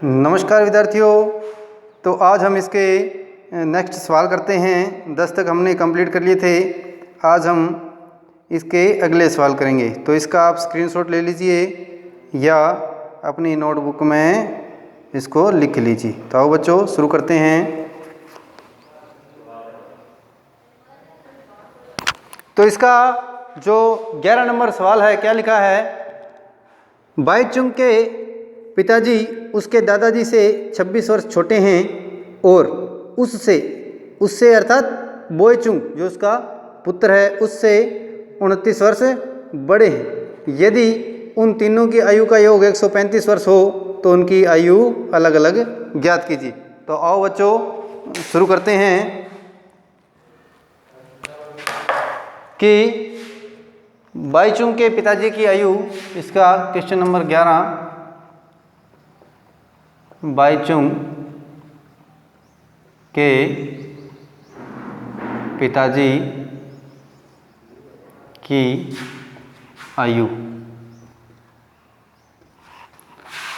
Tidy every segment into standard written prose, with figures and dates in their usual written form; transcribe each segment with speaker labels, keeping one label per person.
Speaker 1: नमस्कार विद्यार्थियों। तो आज हम इसके नेक्स्ट सवाल करते हैं। 10 तक हमने कंप्लीट कर लिए थे। आज हम इसके अगले सवाल करेंगे। तो इसका आप स्क्रीनशॉट ले लीजिए या अपनी नोटबुक में इसको लिख लीजिए। तो आओ बच्चों शुरू करते हैं। तो इसका जो 11 नंबर सवाल है, क्या लिखा है? बाईचुंग के पिताजी उसके दादाजी से 26 वर्ष छोटे हैं और उससे अर्थात बोईचुंग जो उसका पुत्र है उससे 29 वर्ष बड़े हैं। यदि उन तीनों की आयु का योग 135 वर्ष हो तो उनकी आयु अलग अलग ज्ञात कीजिए। तो आओ बच्चों शुरू करते हैं कि बाईचुंग के पिताजी की आयु, इसका क्वेश्चन नंबर 11, बाईचुंग के पिताजी की आयु,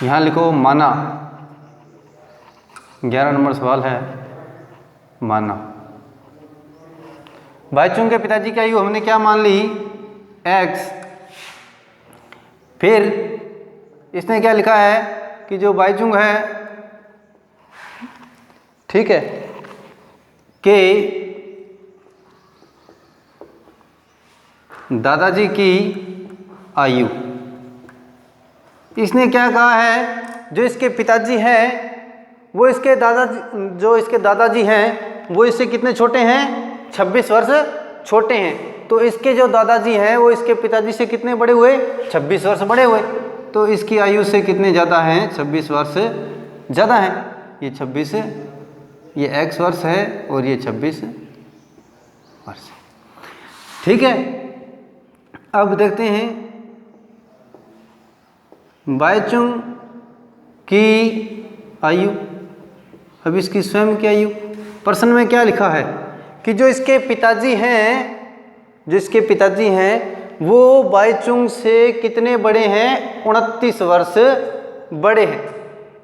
Speaker 1: यहाँ लिखो माना। 11 नंबर सवाल है माना। बाईचुंग के पिताजी की आयु हमने क्या मान ली? x। फिर इसने क्या लिखा है कि जो बाईचुंग है, ठीक है, के दादाजी की आयु। इसने क्या कहा है? जो इसके पिताजी हैं वो इसके दादाजी हैं वो इससे कितने छोटे हैं? 26 वर्ष छोटे हैं। तो इसके जो दादाजी हैं वो इसके पिताजी से कितने बड़े हुए? 26 वर्ष बड़े हुए। तो इसकी आयु से कितने ज़्यादा हैं? 26 वर्ष ज़्यादा हैं। ये 26, ये x वर्ष है और ये 26 वर्ष। ठीक है, अब देखते हैं बाईचुंग की आयु। अब इसकी स्वयं की आयु प्रश्न में क्या लिखा है कि जो इसके पिताजी हैं वो बाईचुंग से कितने बड़े हैं? 29 वर्ष बड़े हैं।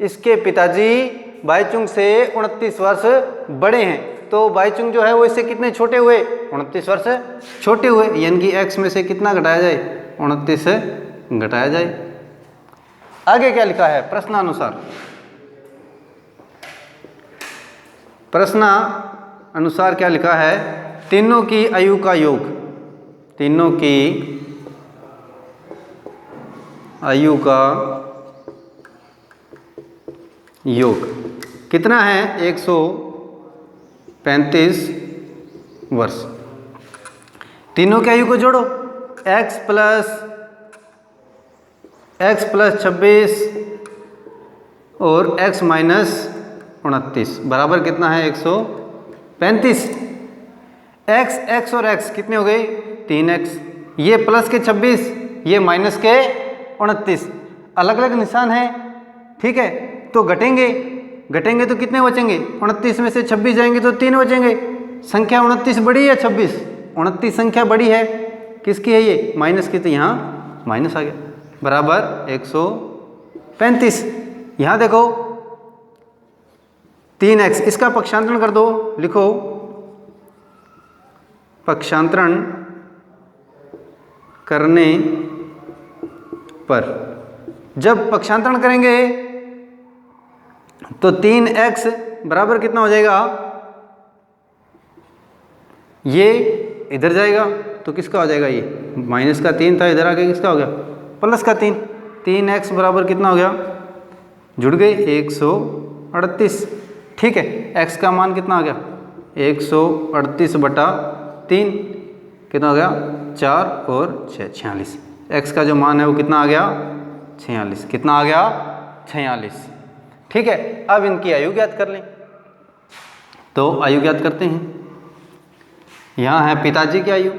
Speaker 1: इसके पिताजी बाईचुंग से 29 वर्ष बड़े हैं। तो बाईचुंग जो है वो इससे कितने छोटे हुए? 29 वर्ष छोटे हुए। यानी कि x में से कितना घटाया जाए? 29 घटाया जाए। आगे क्या लिखा है प्रश्नानुसार? प्रश्नानुसार क्या लिखा है? तीनों की आयु का योग, तीनों की आयु का योग कितना है? 135 वर्ष। तीनों की आयु को जोड़ो। x प्लस 26 और x माइनस 29 बराबर कितना है? 135। x और x कितने हो गए? 3x। ये प्लस के 26, ये माइनस के 29, अलग अलग निशान है। ठीक है, तो घटेंगे तो कितने बचेंगे? 29 में से 26 जाएंगे तो 3 बचेंगे। संख्या 29 बड़ी है 26? 29 संख्या बड़ी है। किसकी है ये? माइनस की, तो यहाँ माइनस आ गया बराबर 135। यहाँ देखो 3x, इसका पक्षांतरण कर दो। लिखो पक्षांतरण करने पर, जब पक्षांतरण करेंगे तो 3x बराबर कितना हो जाएगा? ये इधर जाएगा तो किसका हो जाएगा? ये माइनस का 3 था, इधर आके किसका हो गया? प्लस का 3। 3x बराबर कितना हो गया? जुड़ गए 138। ठीक है, x का मान कितना आ गया? 138/3 कितना हो गया? 4 और 6 46। x का जो मान है वो कितना आ गया? 46। कितना आ गया? 46। ठीक है, अब इनकी आयु ज्ञात कर लें। तो आयु ज्ञात करते हैं। यहाँ है पिताजी की आयु।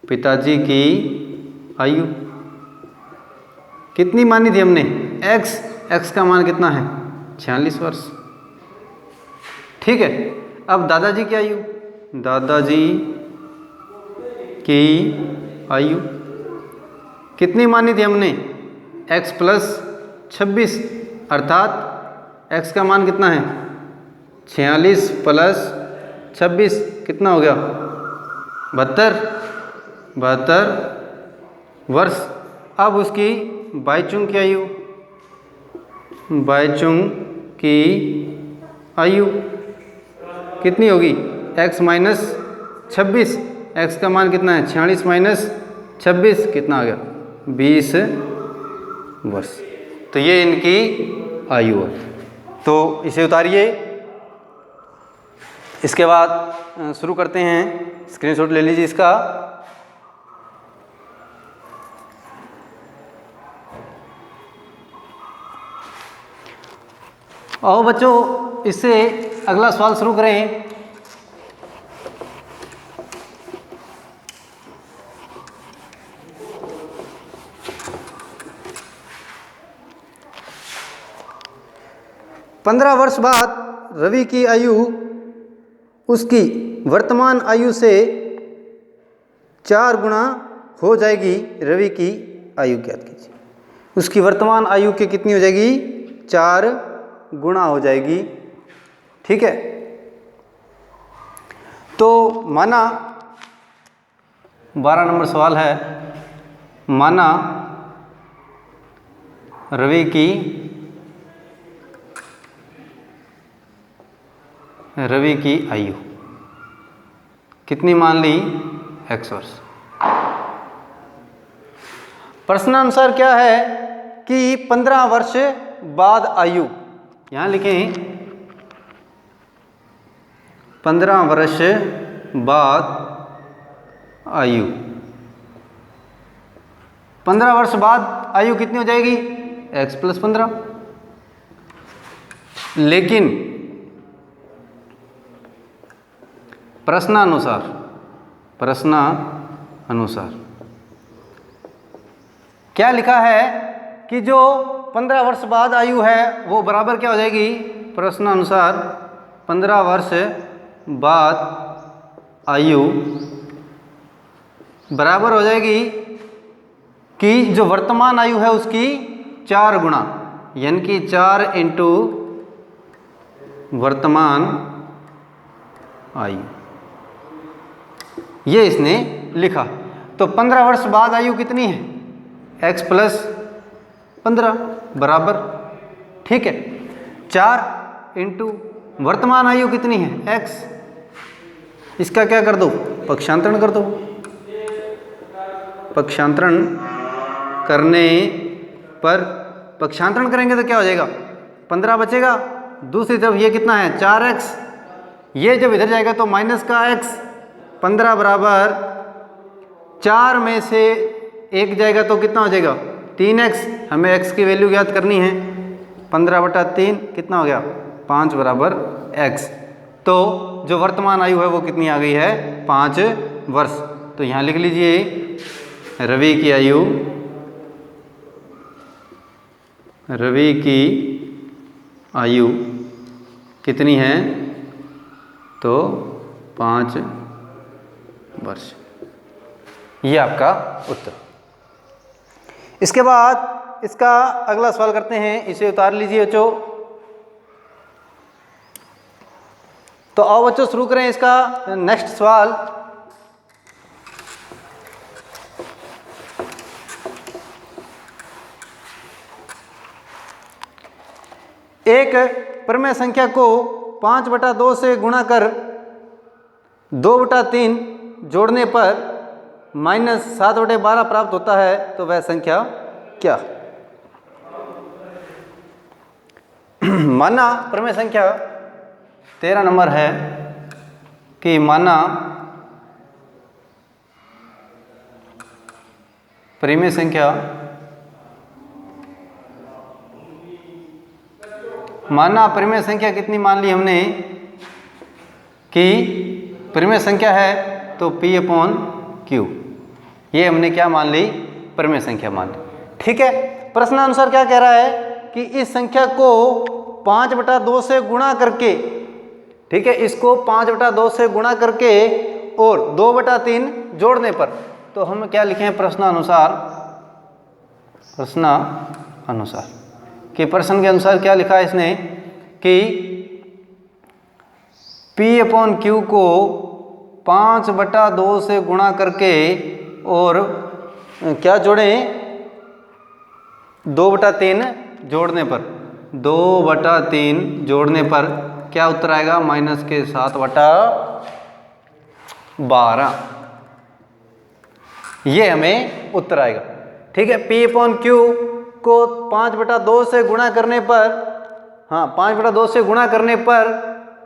Speaker 1: पिताजी की आयु कितनी मानी थी हमने? x का मान कितना है? 46 वर्ष। ठीक है, अब दादाजी की आयु। दादाजी की आयु कितनी मानी थी हमने? x प्लस 26 अर्थात x का मान कितना है 46 प्लस 26 कितना हो गया 72 वर्ष। अब उसकी बाईचुंग की आयु कितनी होगी x माइनस 26, x का मान कितना है 46 माइनस 26 कितना आ गया 20 वर्ष। तो ये इनकी आयु है। तो इसे उतारिए। इसके बाद शुरू करते हैं। स्क्रीनशॉट ले लीजिए इसका। आओ बच्चों इससे अगला सवाल शुरू करें। पंद्रह वर्ष बाद रवि की आयु उसकी वर्तमान आयु से 4 गुना हो जाएगी। रवि की आयु ज्ञात कीजिए। उसकी वर्तमान आयु की कितनी हो जाएगी 4 गुना हो जाएगी। ठीक है। तो माना 12 नंबर सवाल है। माना रवि की आयु कितनी मान ली x वर्ष। प्रश्नानुसार क्या है कि 15 वर्ष बाद आयु, यहां लिखें 15 वर्ष बाद आयु। 15 वर्ष बाद आयु कितनी हो जाएगी x प्लस 15। लेकिन प्रश्नानुसार क्या लिखा है कि जो 15 वर्ष बाद आयु है वो बराबर क्या हो जाएगी। प्रश्नानुसार 15 वर्ष बाद आयु बराबर हो जाएगी कि जो वर्तमान आयु है उसकी 4 गुना, यानी कि 4 इंटू वर्तमान आयु। ये इसने लिखा। तो 15 वर्ष बाद आयु कितनी है x प्लस 15 बराबर, ठीक है, 4 इंटू वर्तमान आयु कितनी है x। इसका क्या कर दो पक्षांतरण कर दो। पक्षांतरण करने पर पक्षांतरण करेंगे तो क्या हो जाएगा 15 बचेगा। दूसरी तरफ ये कितना है 4x, ये जब इधर जाएगा तो माइनस का x। 15 बराबर 4 में से 1 जाएगा तो कितना हो जाएगा 3x। हमें x की वैल्यू ज्ञात करनी है। 15/3 कितना हो गया 5 बराबर x। तो जो वर्तमान आयु है वो कितनी आ गई है 5 वर्ष। तो यहाँ लिख लीजिए रवि की आयु कितनी है तो 5 वर्ष। ये आपका उत्तर। इसके बाद इसका अगला सवाल करते हैं। इसे उतार लीजिए बच्चों। तो आओ बच्चों शुरू करें इसका नेक्स्ट सवाल। एक परिमेय संख्या को 5/2 से गुणा कर 2/3 जोड़ने पर -7/12 प्राप्त होता है तो वह संख्या क्या। माना परिमेय संख्या 13 नंबर है कि माना परिमेय संख्या कितनी मान ली हमने कि परिमेय संख्या है तो P/Q। ये हमने क्या मान ली परिमेय संख्या मान ली। ठीक है। प्रश्नानुसार क्या कह रहा है कि इस संख्या को 5/2 से गुणा करके, ठीक है, इसको 5/2 से गुणा करके और 2/3 जोड़ने पर, तो हम क्या लिखे हैं प्रश्नानुसार कि प्रश्न के अनुसार क्या लिखा है इसने कि P/Q को 5/2 से गुणा करके और क्या जोड़ें, 2/3 जोड़ने पर, 2/3 जोड़ने पर क्या उत्तर आएगा, -7/12। ये हमें उत्तर आएगा। ठीक है, P/Q को 5/2 से गुणा करने पर, हाँ 5/2 से गुणा करने पर,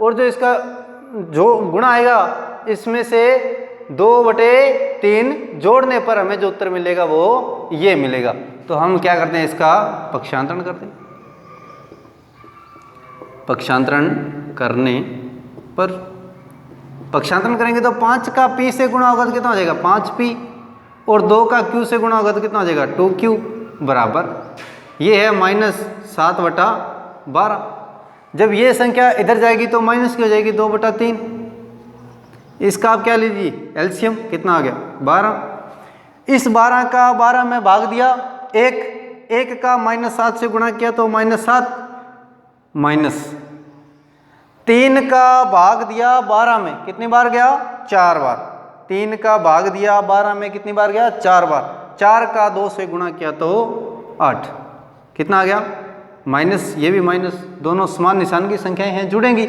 Speaker 1: और जो इसका जो गुणा आएगा इसमें से 2/3 जोड़ने पर हमें जो उत्तर मिलेगा वो ये मिलेगा। तो हम क्या करते हैं, इसका पक्षांतरण करते हैं। पक्षांतरण करने पर, पक्षांतरण करेंगे तो 5 का P से गुणा होगा तो कितना हो जाएगा, 5P, और 2 का Q से गुणा होगा तो कितना हो जाएगा, 2Q, बराबर ये है -7/12। जब ये संख्या इधर जाएगी तो माइनस की हो जाएगी, 2/3। इसका आप क्या लीजिए, एलसीएम, कितना आ गया, 12। इस 12 का 12 में भाग दिया, एक का -7 से गुणा किया तो -7, माइनस 3 का भाग दिया 12 में, कितनी बार गया, 4 बार। 3 का भाग दिया 12 में, कितनी बार गया, 4 बार। 4 का 2 से गुणा किया तो 8, कितना आ गया, माइनस, ये भी माइनस, दोनों समान निशान की संख्याएं हैं, जुड़ेंगी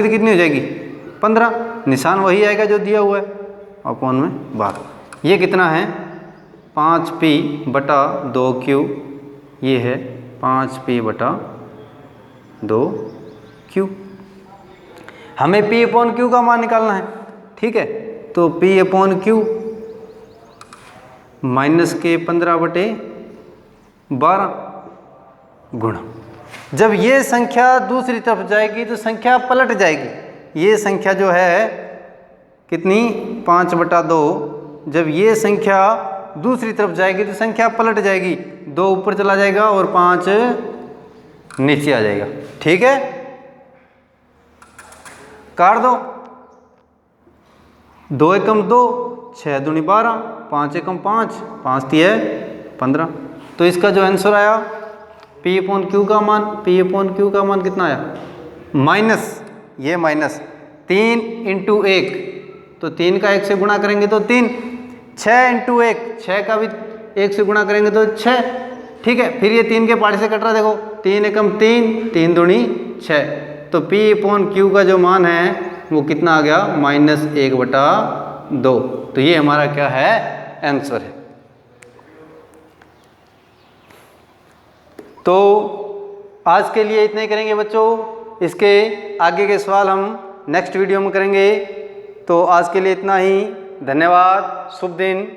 Speaker 1: तो कितनी हो जाएगी, 15। निशान वही आएगा जो दिया हुआ है, अपॉन में 12। ये कितना है, 5P/2Q, ये है 5P/2Q। हमें P/Q का मान निकालना है। ठीक है, तो P/Q माइनस के 15/12 गुणा, जब ये संख्या दूसरी तरफ जाएगी तो संख्या पलट जाएगी। ये संख्या जो है कितनी, 5/2, जब ये संख्या दूसरी तरफ जाएगी तो संख्या पलट जाएगी, 2 ऊपर चला जाएगा और 5 नीचे आ जाएगा। ठीक है, काट दो, 2 एकम 2, 6 दूनी 12, 5 एकम 5, 5 तिया 15। तो इसका जो आंसर आया P/Q का मान, P/Q का मान कितना आया, माइनस, ये माइनस 3 × 1, तो 3 का 1 से गुणा करेंगे तो 3, 6 × 1, 6 का भी 1 से गुणा करेंगे तो 6। ठीक है, फिर ये 3 के पार्ट से कट रहा, देखो 3 एकम 3, 3 दूनी 6, तो P/Q का जो मान है वो कितना आ गया, -1/2। तो ये हमारा क्या है, आंसर है। तो आज के लिए इतना ही करेंगे बच्चों, इसके आगे के सवाल हम नेक्स्ट वीडियो में करेंगे। तो आज के लिए इतना ही, धन्यवाद, शुभ दिन।